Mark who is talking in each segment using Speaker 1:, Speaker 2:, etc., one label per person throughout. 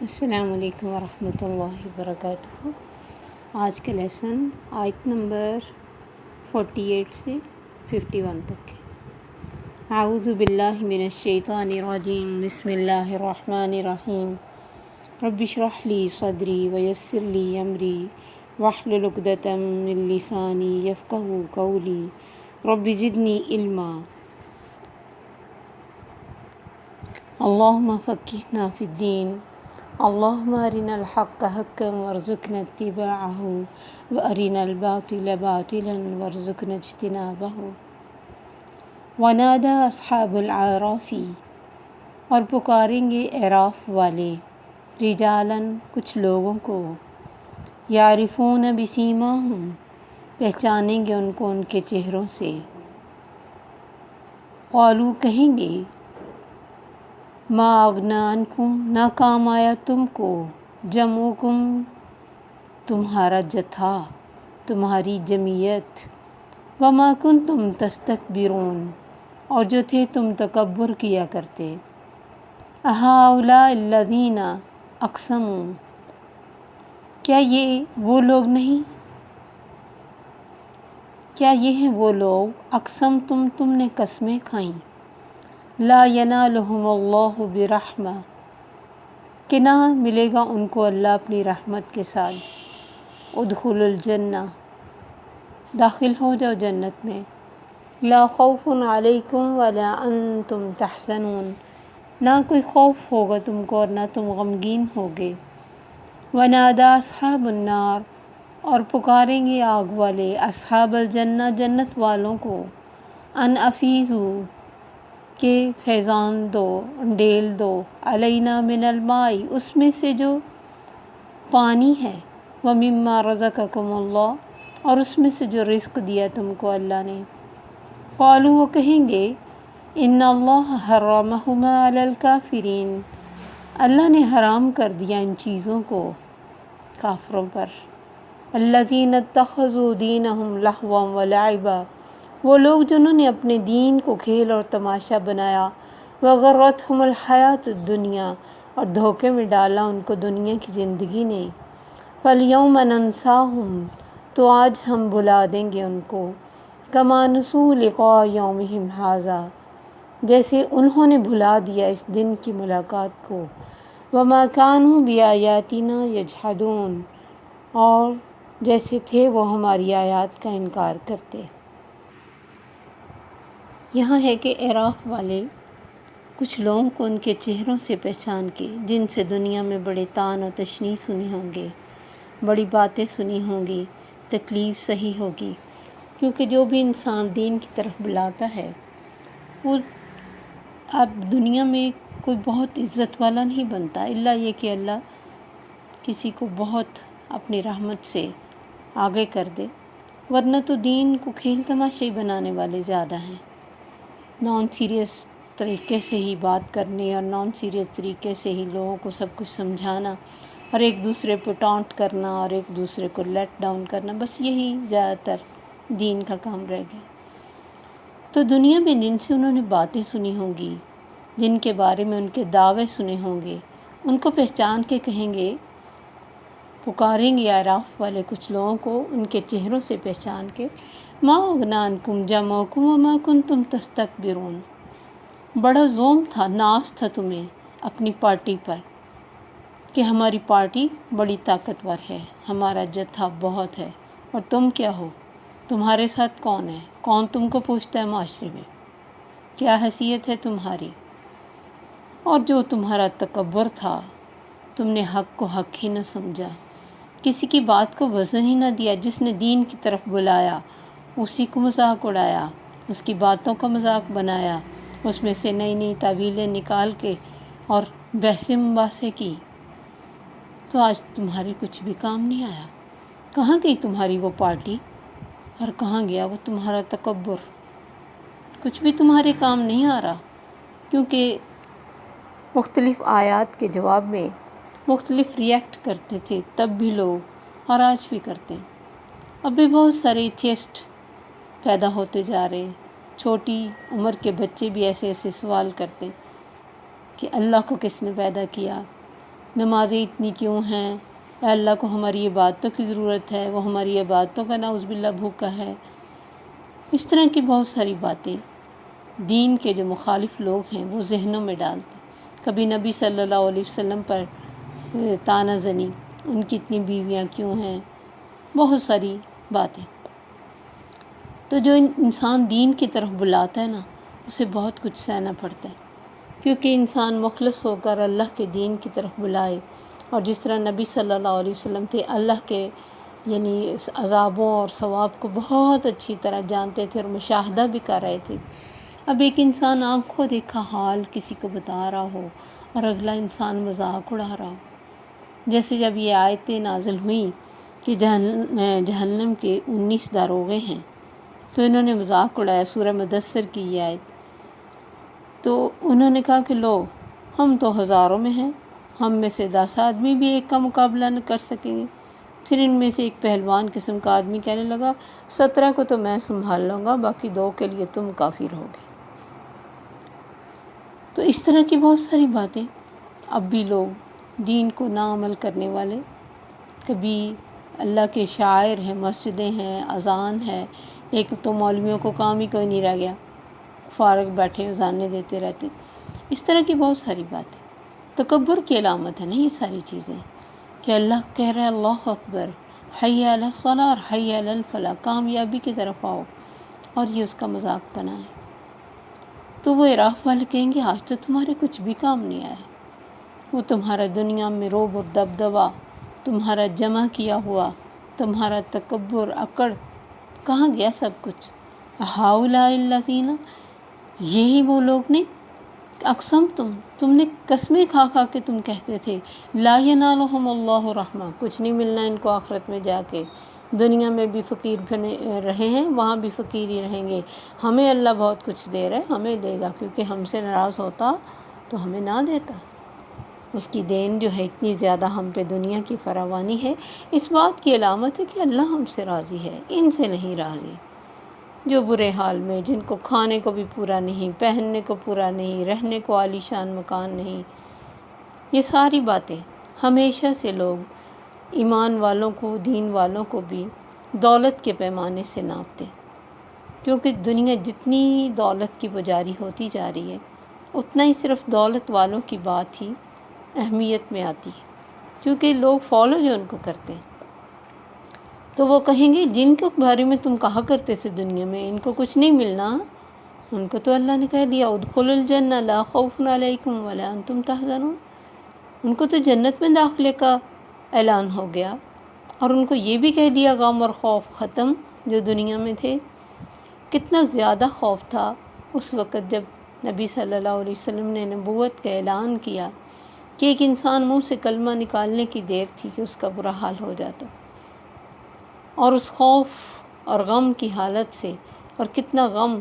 Speaker 1: السلام علیکم ورحمۃ اللہ وبرکاتہ۔ آج کا لیسن آیت نمبر 48 سے 51 تک ہے۔ اعوذ باللہ من الشیطان الرجیم، بسم اللہ الرحمن الرحیم۔ رب اشرح لی صدری ویسر لی امری واحلل عقدۃ من لسانی یفقہوا قولی رب زدنی علما۔ اللہم فقہنا فی الدین، اللہم ارنا الحق حقا وارزقنا اتباعہ وارنا الباطل باطلا وارزقنا اجتنابہ۔ ونادى اصحاب الاعراف، اور پکاریں گے اعراف والے، رجالاً کچھ لوگوں کو، یعرفون بسیماہم پہچانیں گے ان کو ان کے چہروں سے، قالوا کہیں گے، ما اغنی عنکم نہ کام آیا تم کو، جمعکم تمہارا جتھا، تمہاری جمعیت، وما کنتم تستکبرون اور جو تھے تم تکبر کیا کرتے، اہؤلاء الذین اقسموا کیا یہ وہ لوگ نہیں، کیا یہ ہیں وہ لوگ، اقسمتم تم نے قسمیں کھائیں، لا ینالہم اللہ برحمہ کہ نہ ملے گا ان کو اللہ اپنی رحمت کے ساتھ، ادخلوا الجنہ داخل ہو جاؤ جنت میں، لا خوف علیکم ولا انتم تحزنون نہ کوئی خوف ہوگا تم کو اور نہ تم غمگین ہوگے، ونادى اصحاب النار اور پکاریں گے آگ والے، اصحاب الجنہ جنت والوں کو، ان افیضوا کہ فیضان دو، ڈیل دو، علینا من الماء اس میں سے جو پانی ہے، ومما رزقکم اللہ اور اس میں سے جو رزق دیا تم کو اللہ نے، قالوا وہ کہیں گے، ان اللہ حرمہما علی الکافرین اللہ نے حرام کر دیا ان چیزوں کو کافروں پر، الذین اتخذوا دینہم لہوا ولعبا وہ لوگ جنہوں نے اپنے دین کو کھیل اور تماشا بنایا، وغرتہم الحیات الدنیا اور دھوکے میں ڈالا ان کو دنیا کی زندگی نے، فالیوم ننساہم تو آج ہم بھلا دیں گے ان کو، کما نسوا لقاء یومہم ھذا جیسے انہوں نے بھلا دیا اس دن کی ملاقات کو، وما کانوا بآیاتنا یجحدون اور جیسے تھے وہ ہماری آیات کا انکار کرتے۔ یہاں ہے کہ اعراف والے کچھ لوگوں کو ان کے چہروں سے پہچان کے، جن سے دنیا میں بڑے طعن و تشنیع سنے ہوں گے، بڑی باتیں سنی ہوں گی، تکلیف سہی ہوگی، کیونکہ جو بھی انسان دین کی طرف بلاتا ہے وہ اب دنیا میں کوئی بہت عزت والا نہیں بنتا، الا یہ کہ اللہ کسی کو بہت اپنی رحمت سے آگے کر دے، ورنہ تو دین کو کھیل تماشا ہی بنانے والے زیادہ ہیں، نان سیریس طریقے سے ہی بات کرنے اور نان سیریس طریقے سے ہی لوگوں کو سب کچھ سمجھانا اور ایک دوسرے پہ ٹانٹ کرنا اور ایک دوسرے کو لیٹ ڈاؤن کرنا، بس یہی زیادہ تر دین کا کام رہ گیا۔ تو دنیا میں جن سے انہوں نے باتیں سنی ہوں گی، جن کے بارے میں ان کے دعوے سنے ہوں گے، ان کو پہچان کے کہیں گے، پکاریں گے اعراف والے کچھ لوگوں کو ان کے چہروں سے پہچان کے، ما اغنی عنکم جمعکم وما کنتم تستکبرون بڑا زوم تھا، ناز تھا تمہیں اپنی پارٹی پر کہ ہماری پارٹی بڑی طاقتور ہے، ہمارا جتھا بہت ہے، اور تم کیا ہو، تمہارے ساتھ کون ہے، کون تم کو پوچھتا ہے معاشرے میں، کیا حیثیت ہے تمہاری، اور جو تمہارا تکبر تھا، تم نے حق کو حق ہی نہ سمجھا، کسی کی بات کو وزن ہی نہ دیا، جس نے دین کی طرف بلایا اسی کو مذاق اڑایا، اس کی باتوں کا مذاق بنایا، اس میں سے نئی نئی تعویلیں نکال کے اور بحثیں مباحثے کی، تو آج تمہارے کچھ بھی کام نہیں آیا، کہاں گئی تمہاری وہ پارٹی اور کہاں گیا وہ تمہارا تکبر، کچھ بھی تمہارے کام نہیں آ رہا، کیونکہ مختلف آیات کے جواب میں مختلف ریئیکٹ کرتے تھے تب بھی لوگ، اور آج بھی کرتے ہیں، اب بھی بہت سارے ایتھیسٹ پیدا ہوتے جا رہے ہیں، چھوٹی عمر کے بچے بھی ایسے ایسے سوال کرتے ہیں کہ اللہ کو کس نے پیدا کیا، نمازیں اتنی کیوں ہیں، اے اللہ کو ہماری عبادتوں کی ضرورت ہے، وہ ہماری عبادتوں کا نعوذ باللہ بھوکا ہے۔ اس طرح کی بہت ساری باتیں دین کے جو مخالف لوگ ہیں وہ ذہنوں میں ڈالتے، کبھی نبی صلی اللہ علیہ وسلم پر طعنہ زنی، ان کی اتنی بیویاں کیوں ہیں، بہت ساری باتیں۔ تو جو انسان دین کی طرف بلاتا ہے نا، اسے بہت کچھ سہنا پڑتا ہے، کیونکہ انسان مخلص ہو کر اللہ کے دین کی طرف بلائے، اور جس طرح نبی صلی اللہ علیہ وسلم تھے اللہ کے یعنی عذابوں اور ثواب کو بہت اچھی طرح جانتے تھے اور مشاہدہ بھی کر رہے تھے۔ اب ایک انسان آنکھوں دیکھا حال کسی کو بتا رہا ہو اور اگلا انسان مذاق اڑا رہا ہو، جیسے جب یہ آیتیں نازل ہوئیں کہ جہنم کے 19 داروغے ہیں، تو انہوں نے مذاق اڑایا، سورہ مدثر کی یہ آیت۔ تو انہوں نے کہا کہ لو، ہم تو ہزاروں میں ہیں، ہم میں سے 10 آدمی بھی ایک کا مقابلہ نہ کر سکیں گے۔ پھر ان میں سے ایک پہلوان قسم کا آدمی کہنے لگا 17 کو تو میں سنبھال لوں گا، باقی 2 کے لیے تم کافی رہو گے۔ تو اس طرح کی بہت ساری باتیں اب بھی لوگ دین کو ناعمل کرنے والے، کبھی اللہ کے شاعر ہیں، مسجدیں ہیں، اذان ہے، ایک تو مولویوں کو کام ہی کوئی نہیں رہ گیا، فارغ بیٹھے اذانیں دیتے رہتے۔ اس طرح کی بہت ساری باتیں تکبر کی علامت ہے نا یہ ساری چیزیں، کہ اللہ کہہ رہا ہے اللہ اکبر، حی علی الصلاۃ اور حی علی الفلاح، کامیابی کی طرف آؤ، اور یہ اس کا مذاق بنائیں۔ تو وہ عراف والے کہیں گے آج تو تمہارے کچھ بھی کام نہیں آیا، وہ تمہارا دنیا میں روب اور دبدبہ، تمہارا جمع کیا ہوا، تمہارا تکبر، اکڑ، کہاں گیا سب کچھ؟ ہؤلاء الذین، یہی وہ لوگ نے اقسم تم نے قسمیں کھا کھا کے تم کہتے تھے لا ینالہم اللہ رحمہ، کچھ نہیں ملنا ان کو آخرت میں جا کے، دنیا میں بھی فقیر بنے رہے ہیں، وہاں بھی فقیر ہی رہیں گے، ہمیں اللہ بہت کچھ دے رہا ہے، ہمیں دے گا، کیونکہ ہم سے ناراض ہوتا تو ہمیں نہ دیتا۔ اس کی دین جو ہے اتنی زیادہ ہم پہ دنیا کی فراوانی ہے، اس بات کی علامت ہے کہ اللہ ہم سے راضی ہے، ان سے نہیں راضی۔ جو برے حال میں، جن کو کھانے کو بھی پورا نہیں، پہننے کو پورا نہیں، رہنے کو عالی شان مکان نہیں، یہ ساری باتیں ہمیشہ سے لوگ ایمان والوں کو، دین والوں کو بھی دولت کے پیمانے سے ناپتے، کیونکہ دنیا جتنی دولت کی پجاری ہوتی جا رہی ہے، اتنا ہی صرف دولت والوں کی بات ہی اہمیت میں آتی ہے، کیونکہ لوگ فالو جو ان کو کرتے ہیں، تو وہ کہیں گے جن کے بارے میں تم کہا کرتے تھے دنیا میں ان کو کچھ نہیں ملنا، ان کو تو اللہ نے کہہ دیا ادخلوا الجنہ لا خوف علیکم ولا انتم تحزنون، ان کو تو جنت میں داخلے کا اعلان ہو گیا، اور ان کو یہ بھی کہہ دیا غم اور خوف ختم جو دنیا میں تھے۔ کتنا زیادہ خوف تھا اس وقت جب نبی صلی اللہ علیہ وسلم نے نبوت کا اعلان کیا کہ ایک انسان منہ سے کلمہ نکالنے کی دیر تھی کہ اس کا برا حال ہو جاتا، اور اس خوف اور غم کی حالت سے، اور کتنا غم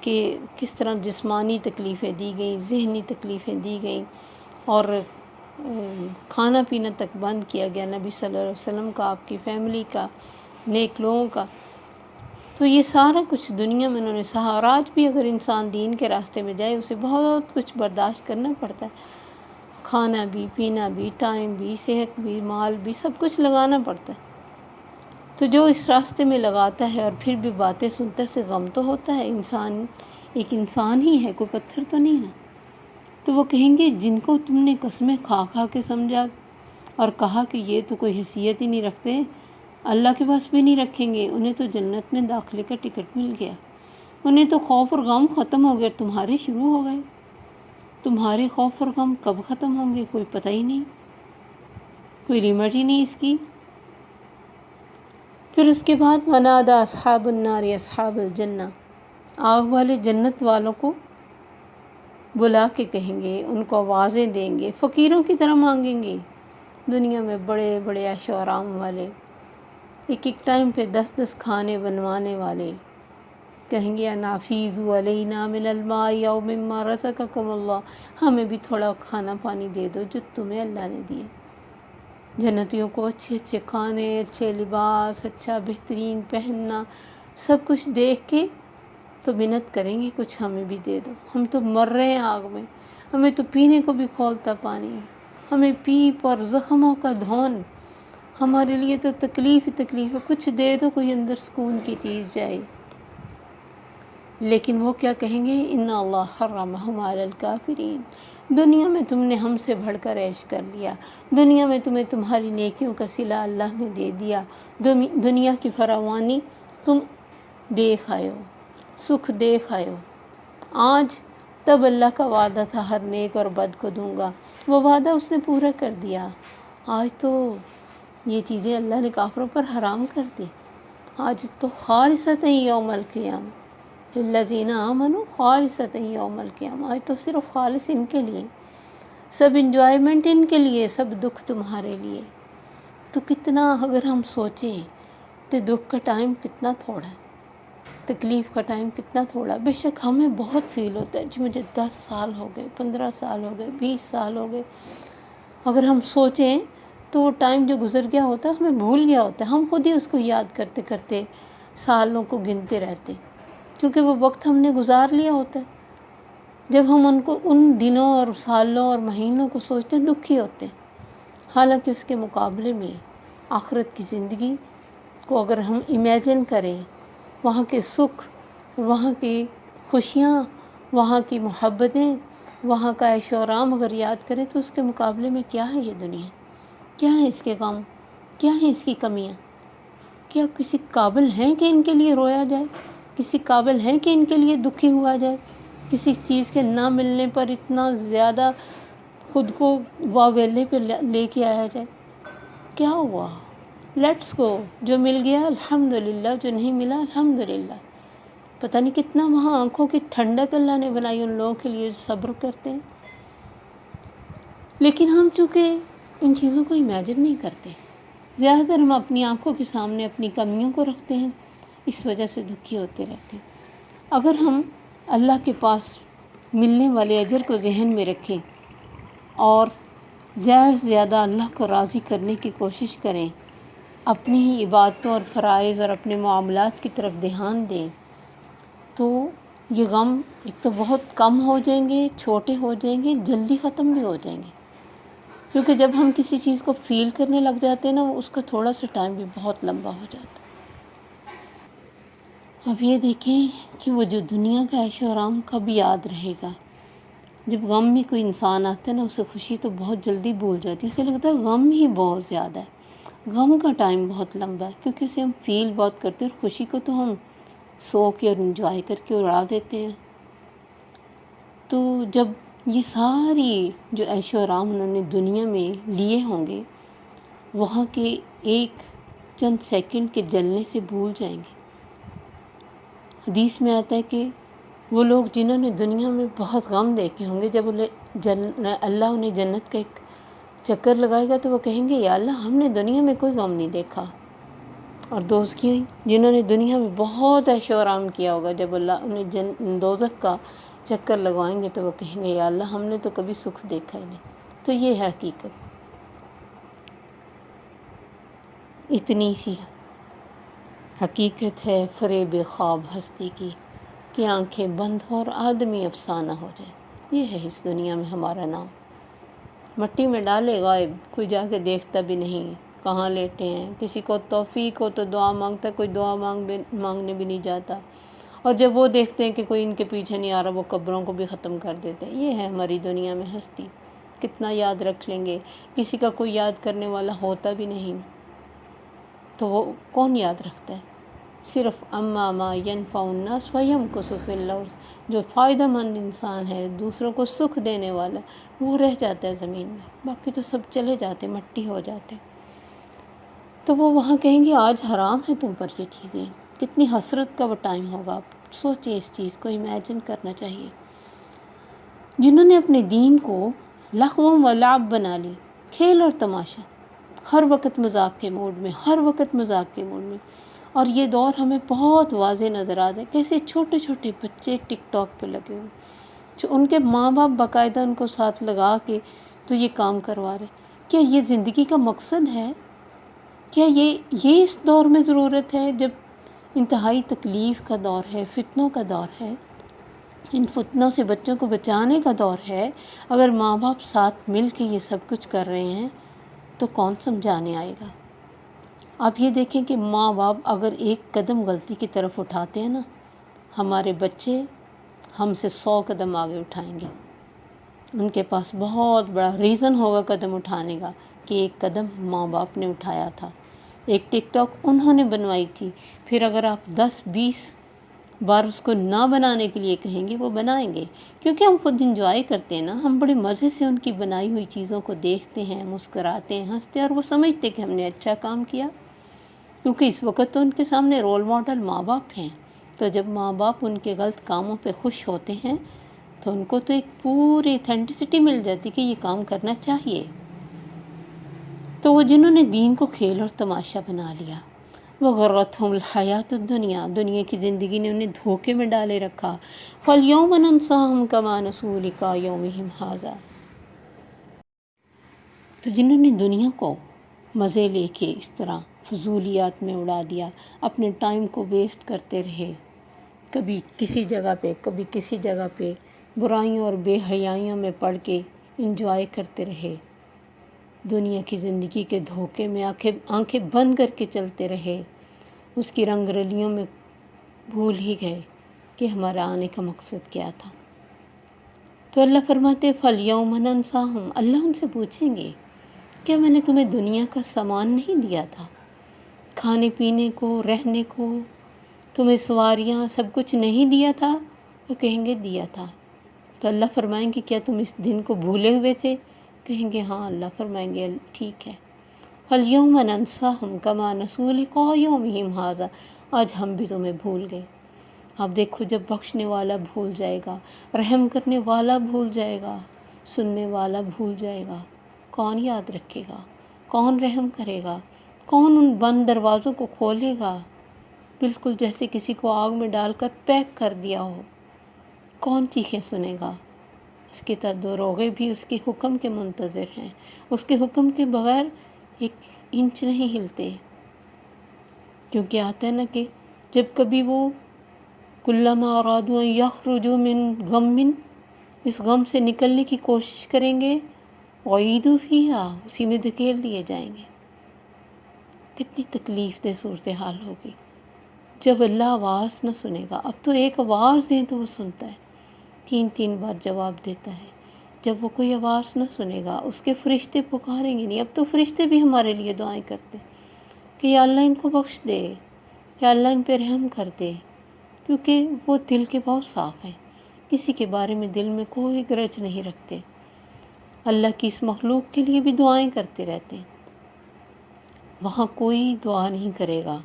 Speaker 1: کہ کس طرح جسمانی تکلیفیں دی گئیں، ذہنی تکلیفیں دی گئیں، اور کھانا پینا تک بند کیا گیا نبی صلی اللہ علیہ وسلم کا، آپ کی فیملی کا، نیک لوگوں کا۔ تو یہ سارا کچھ دنیا میں انہوں نے سہا، اور آج بھی اگر انسان دین کے راستے میں جائے اسے بہت کچھ برداشت کرنا پڑتا ہے، کھانا بھی، پینا بھی، ٹائم بھی، صحت بھی، مال بھی، سب کچھ لگانا پڑتا ہے۔ تو جو اس راستے میں لگاتا ہے اور پھر بھی باتیں سنتا ہے، اسے غم تو ہوتا ہے، انسان ایک انسان ہی ہے، کوئی پتھر تو نہیں نا۔ تو وہ کہیں گے جن کو تم نے قسمیں کھا کھا کے سمجھا اور کہا کہ یہ تو کوئی حیثیت ہی نہیں رکھتے، اللہ کے پاس بھی نہیں رکھیں گے، انہیں تو جنت میں داخلے کا ٹکٹ مل گیا، انہیں تو خوف اور غم ختم ہو گیا، تمہارے شروع ہو گئے، تمہارے خوف اور غم کب ختم ہوں گے کوئی پتہ ہی نہیں، کوئی لمٹ ہی نہیں اس کی۔ پھر اس کے بعد ونادى اصحاب النار اصحاب الجنہ، آگ والے جنت والوں کو بلا کے کہیں گے، ان کو آوازیں دیں گے، فقیروں کی طرح مانگیں گے، دنیا میں بڑے بڑے عیش و آرام والے، ایک ایک ٹائم پہ 10 کھانے بنوانے والے، کہیں گے انافیزوا علینا من الماء او مما رزقکم اللہ، ہمیں بھی تھوڑا کھانا پانی دے دو جو تمہیں اللہ نے دیا۔ جنتیوں کو اچھے اچھے کھانے، اچھے لباس، اچھا بہترین پہننا، سب کچھ دیکھ کے تو منت کریں گے کچھ ہمیں بھی دے دو، ہم تو مر رہے ہیں آگ میں، ہمیں تو پینے کو بھی کھولتا پانی ہے، ہمیں پیپ اور زخموں کا دھون، ہمارے لیے تو تکلیف ہی تکلیف ہے، کچھ دے دو کوئی اندر سکون کی چیز جائے۔ لیکن وہ کیا کہیں گے؟ ان اللہ حرمہم علی الکافرین، دنیا میں تم نے ہم سے بڑھ کر عیش کر لیا، دنیا میں تمہیں تمہاری نیکیوں کا صلہ اللہ نے دے دیا، دنیا کی فراوانی تم دیکھ آئے ہو، سکھ دیکھ آئے ہو۔ آج تب اللہ کا وعدہ تھا ہر نیک اور بد کو دوں گا، وہ وعدہ اس نے پورا کر دیا۔ آج تو یہ چیزیں اللہ نے کافروں پر حرام کر دی۔ آج تو خالصۃ یوم القیامہ الذین آمنوا خالصۃ یوم القیامہ، آج تو صرف خالص ان کے لیے، سب انجوائمنٹ ان کے لیے، سب دکھ تمہارے لیے۔ تو کتنا اگر ہم سوچیں تو دکھ کا ٹائم کتنا تھوڑا ہے، تکلیف کا ٹائم کتنا تھوڑا ہے۔ بے شک ہمیں بہت فیل ہوتا ہے، جی مجھے 10 سال ہو گئے، 15 سال ہو گئے، 20 سال ہو گئے، اگر ہم سوچیں تو وہ ٹائم جو گزر گیا ہوتا ہے ہمیں بھول گیا ہوتا ہے، ہم خود ہی اس کو یاد کرتے کرتے سالوں کو گنتے رہتے، کیونکہ وہ وقت ہم نے گزار لیا ہوتا ہے۔ جب ہم ان دنوں اور سالوں اور مہینوں کو سوچتے ہیں دکھی ہوتے ہیں، حالانکہ اس کے مقابلے میں آخرت کی زندگی کو اگر ہم امیجن کریں، وہاں کے سکھ، وہاں کی خوشیاں، وہاں کی محبتیں، وہاں کا عیش و آرام اگر یاد کریں تو اس کے مقابلے میں کیا ہے یہ دنیا؟ کیا ہے اس کے غم؟ کیا ہیں اس کی کمیاں؟ کیا کسی قابل ہیں کہ ان کے لیے رویا جائے؟ کسی قابل ہیں کہ ان کے لیے دکھی ہوا جائے؟ کسی چیز کے نہ ملنے پر اتنا زیادہ خود کو واویلے پہ لے کے آیا جائے؟ کیا ہوا؟ لیٹس گو، جو مل گیا الحمدللہ، جو نہیں ملا الحمدللہ۔ پتہ نہیں کتنا وہاں آنکھوں کی ٹھنڈک اللہ نے بنائی ان لوگوں کے لیے جو صبر کرتے ہیں، لیکن ہم چونکہ ان چیزوں کو امیجن نہیں کرتے، زیادہ تر ہم اپنی آنکھوں کے سامنے اپنی کمیوں کو رکھتے ہیں، اس وجہ سے دکھی ہوتے رہتے ہیں۔ اگر ہم اللہ کے پاس ملنے والے اجر کو ذہن میں رکھیں اور زیادہ سے زیادہ اللہ کو راضی کرنے کی کوشش کریں، اپنی ہی عبادتوں اور فرائض اور اپنے معاملات کی طرف دھیان دیں، تو یہ غم ایک تو بہت کم ہو جائیں گے، چھوٹے ہو جائیں گے، جلدی ختم بھی ہو جائیں گے، کیونکہ جب ہم کسی چیز کو فیل کرنے لگ جاتے ہیں نا، اس کا تھوڑا سا ٹائم بھی بہت لمبا ہو جاتا ہے۔ اب یہ دیکھیں کہ وہ جو دنیا کا عیش و آرام کب یاد رہے گا؟ جب غم میں کوئی انسان آتا ہے نا، اسے خوشی تو بہت جلدی بھول جاتی ہے، اسے لگتا ہے غم ہی بہت زیادہ ہے، غم کا ٹائم بہت لمبا ہے، کیونکہ اسے ہم فیل بہت کرتے ہیں، اور خوشی کو تو ہم سو کے اور انجوائے کر کے اڑا دیتے ہیں۔ تو جب یہ ساری جو عیش و آرام انہوں نے دنیا میں لیے ہوں گے، وہاں کے ایک چند سیکنڈ کے جلنے سے بھول جائیں گے۔ حدیث میں آتا ہے کہ وہ لوگ جنہوں نے دنیا میں بہت غم دیکھے ہوں گے، جب اللہ انہیں جنت کا ایک چکر لگائے گا تو وہ کہیں گے یا اللہ ہم نے دنیا میں کوئی غم نہیں دیکھا۔ اور دوزخی جنہوں نے دنیا میں بہت عیش و آرام کیا ہوگا، جب اللہ انہیں دوزخ کا چکر لگوائیں گے تو وہ کہیں گے یا اللہ ہم نے تو کبھی سکھ دیکھا ہی نہیں۔ تو یہ ہے حقیقت، اتنی سی حقیقت ہے فریب خواب ہستی کی کہ آنکھیں بند ہو اور آدمی افسانہ ہو جائے۔ یہ ہے اس دنیا میں ہمارا نام، مٹی میں ڈالے غائب، کوئی جا کے دیکھتا بھی نہیں کہاں لیٹے ہیں۔ کسی کو توفیق ہو تو دعا مانگتا ہے، کوئی دعا مانگنے بھی نہیں جاتا، اور جب وہ دیکھتے ہیں کہ کوئی ان کے پیچھے نہیں آ رہا، وہ قبروں کو بھی ختم کر دیتے ہیں۔ یہ ہے ہماری دنیا میں ہستی، کتنا یاد رکھ لیں گے، کسی کا کوئی یاد کرنے والا ہوتا بھی نہیں تو وہ کون یاد رکھتا ہے؟ صرف اما ما ینفع الناس ویمکث فی الارض، جو فائدہ مند انسان ہے، دوسروں کو سکھ دینے والا، وہ رہ جاتا ہے زمین میں، باقی تو سب چلے جاتے، مٹی ہو جاتے۔ تو وہ وہاں کہیں گے آج حرام ہے تم پر یہ چیزیں۔ کتنی حسرت کا وہ ٹائم ہوگا، آپ سوچیں، اس چیز کو امیجن کرنا چاہیے۔ جنہوں نے اپنے دین کو لغو و لعب بنا لی، کھیل اور تماشا، ہر وقت مذاق کے موڈ میں، ہر وقت مذاق کے موڈ میں۔ اور یہ دور ہمیں بہت واضح نظر آتا ہے، کیسے چھوٹے چھوٹے بچے ٹک ٹاک پہ لگے ہوئے، جو ان کے ماں باپ باقاعدہ ان کو ساتھ لگا کے تو یہ کام کروا رہے۔ کیا یہ زندگی کا مقصد ہے؟ کیا یہ اس دور میں ضرورت ہے، جب انتہائی تکلیف کا دور ہے، فتنوں کا دور ہے؟ ان فتنوں سے بچوں کو بچانے کا دور ہے۔ اگر ماں باپ ساتھ مل کے یہ سب کچھ کر رہے ہیں تو کون سمجھانے آئے گا؟ آپ یہ دیکھیں کہ ماں باپ اگر ایک قدم غلطی کی طرف اٹھاتے ہیں نا، ہمارے بچے ہم سے 100 قدم آگے اٹھائیں گے۔ ان کے پاس بہت بڑا ریزن ہوگا قدم اٹھانے کا کہ ایک قدم ماں باپ نے اٹھایا تھا، ایک ٹک ٹاک انہوں نے بنوائی تھی۔ پھر اگر آپ 10-20 بار اس کو نہ بنانے کے لیے کہیں گے وہ بنائیں گے، کیونکہ ہم خود انجوائے کرتے ہیں نا، ہم بڑے مزے سے ان کی بنائی ہوئی چیزوں کو دیکھتے ہیں، مسکراتے ہیں، ہنستے ہیں، اور وہ سمجھتے کہ ہم نے اچھا کام کیا، کیونکہ اس وقت تو ان کے سامنے رول ماڈل ماں باپ ہیں۔ تو جب ماں باپ ان کے غلط کاموں پہ خوش ہوتے ہیں تو ان کو تو ایک پوری ایتھینٹسٹی مل جاتی کہ یہ کام کرنا چاہیے۔ تو وہ جنہوں نے دین کو کھیل اور تماشا بنا لیا، وغرتہم الحیات الدنیا، دنیا کی زندگی نے انہیں دھوکے میں ڈالے رکھا، فَالْيَوْمَ نَنْسَاهُمْ كَمَا نَسُوا لِقَاءَ يَوْمِهِمْ هَٰذَا۔ تو جنہوں نے دنیا کو مزے لے کے اس طرح فضولیات میں اڑا دیا، اپنے ٹائم کو ویسٹ کرتے رہے، کبھی کسی جگہ پہ کبھی کسی جگہ پہ، برائیوں اور بے حیائیوں میں پڑ کے انجوائے کرتے رہے، دنیا کی زندگی کے دھوکے میں آنکھیں بند کر کے چلتے رہے، اس کی رنگ رلیوں میں بھول ہی گئے کہ ہمارا آنے کا مقصد کیا تھا۔ تو اللہ فرماتے فَالْيَوْمَ نَنْسَاهُمْ، اللہ ان سے پوچھیں گے کیا میں نے تمہیں دنیا کا سامان نہیں دیا تھا، کھانے پینے کو، رہنے کو، تمہیں سواریاں سب کچھ نہیں دیا تھا؟ وہ کہیں گے دیا تھا۔ تو اللہ فرمائیں گے کیا تم اس دن کو بھولے ہوئے تھے؟ کہیں گے ہاں۔ اللہ فرمائیں گے ٹھیک ہے، فَالْيَوْمَ نَنْسَاهُمْ كَمَا نَسُوا لِقَاءَ يَوْمِهِمْ هَٰذَا، آج ہم بھی تمہیں بھول گئے۔ اب دیکھو جب بخشنے والا بھول جائے گا، رحم کرنے والا بھول جائے گا، سننے والا بھول جائے گا، کون یاد رکھے گا؟ کون رحم کرے گا؟ کون ان بند دروازوں کو کھولے گا؟ بالکل جیسے کسی کو آگ میں ڈال کر پیک کر دیا ہو، کون چیخیں سنے گا؟ اس کے دروغے بھی اس کے حکم کے منتظر ہیں، اس کے حکم کے بغیر ایک انچ نہیں ہلتے، کیونکہ آتا ہے نا کہ جب کبھی وہ کلما ارادوا ان یخرجوا من غم، اس غم سے نکلنے کی کوشش کریں گے، اعیدوا فیہا، اسی میں دھکیل دیے جائیں گے۔ کتنی تکلیف دہ صورتحال ہوگی جب اللہ آواز نہ سنے گا۔ اب تو ایک آواز دیں تو وہ سنتا ہے، 3 بار جواب دیتا ہے۔ جب وہ کوئی آواز نہ سنے گا، اس کے فرشتے پکاریں گے نہیں۔ اب تو فرشتے بھی ہمارے لیے دعائیں کرتے کہ یا اللہ ان کو بخش دے، یا اللہ ان پہ رحم کر دے، کیونکہ وہ دل کے بہت صاف ہیں، کسی کے بارے میں دل میں کوئی گرج نہیں رکھتے، اللہ کی اس مخلوق کے لیے بھی دعائیں کرتے رہتے ہیں۔ وہاں کوئی دعا نہیں کرے گا،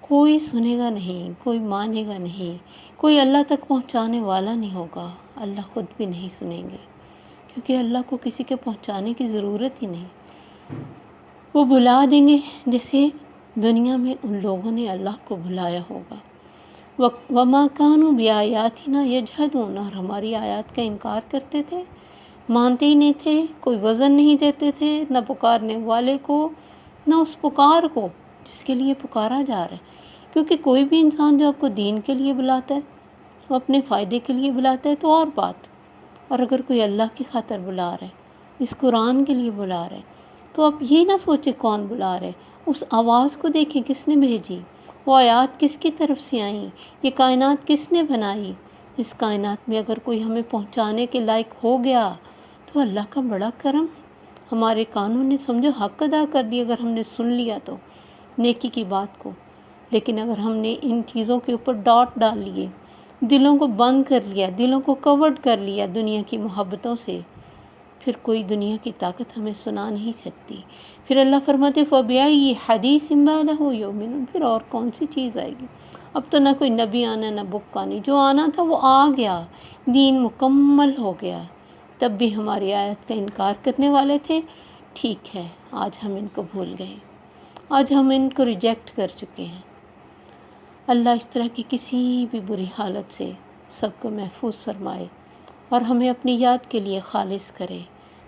Speaker 1: کوئی سنے گا نہیں، کوئی مانے گا نہیں، کوئی اللہ تک پہنچانے والا نہیں ہوگا، اللہ خود بھی نہیں سنیں گے، کیونکہ اللہ کو کسی کے پہنچانے کی ضرورت ہی نہیں۔ وہ بلا دیں گے جیسے دنیا میں ان لوگوں نے اللہ کو بلایا ہوگا۔ وَمَا كَانُوا بِآيَاتِنَا يَجْحَدُونَ، اور ہماری آیات کا انکار کرتے تھے، مانتے ہی نہیں تھے، کوئی وزن نہیں دیتے تھے، نہ پکارنے والے کو نہ اس پکار کو جس کے لیے پکارا جا رہا ہے۔ کیونکہ کوئی بھی انسان جو آپ کو دین کے لیے بلاتا ہے، وہ اپنے فائدے کے لیے بلاتا ہے تو اور بات، اور اگر کوئی اللہ کی خاطر بلا رہا ہے، اس قرآن کے لیے بلا رہا ہے، تو آپ یہ نہ سوچیں کون بلا رہے، اس آواز کو دیکھیں کس نے بھیجی، وہ آیات کس کی طرف سے آئیں، یہ کائنات کس نے بنائی۔ اس کائنات میں اگر کوئی ہمیں پہنچانے کے لائق ہو گیا تو اللہ کا بڑا کرم، ہمارے کانوں نے سمجھو حق ادا کر دیا اگر ہم نے سن لیا تو نیکی کی بات کو۔ لیکن اگر ہم نے ان چیزوں کے اوپر ڈاٹ ڈال لیے، دلوں کو بند کر لیا، دلوں کو کورڈ کر لیا دنیا کی محبتوں سے، پھر کوئی دنیا کی طاقت ہمیں سنا نہیں سکتی۔ پھر اللہ فرماتے فَبِأَيِّ حَدِيثٍ بَعْدَهُ يُؤْمِنُونَ، پھر اور کون سی چیز آئے گی؟ اب تو نہ کوئی نبی آنا نہ بک آنی، جو آنا تھا وہ آ گیا، دین مکمل ہو گیا۔ تب بھی ہماری آیت کا انکار کرنے والے تھے، ٹھیک ہے آج ہم ان کو بھول گئے، آج ہم ان کو ریجیکٹ کر چکے ہیں۔ اللہ اس طرح کی کسی بھی بری حالت سے سب کو محفوظ فرمائے اور ہمیں اپنی یاد کے لیے خالص کرے،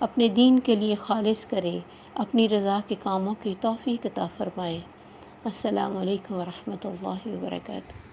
Speaker 1: اپنے دین کے لیے خالص کرے، اپنی رضا کے کاموں کی توفیق عطا فرمائے۔ السلام علیکم ورحمۃ اللہ وبرکاتہ۔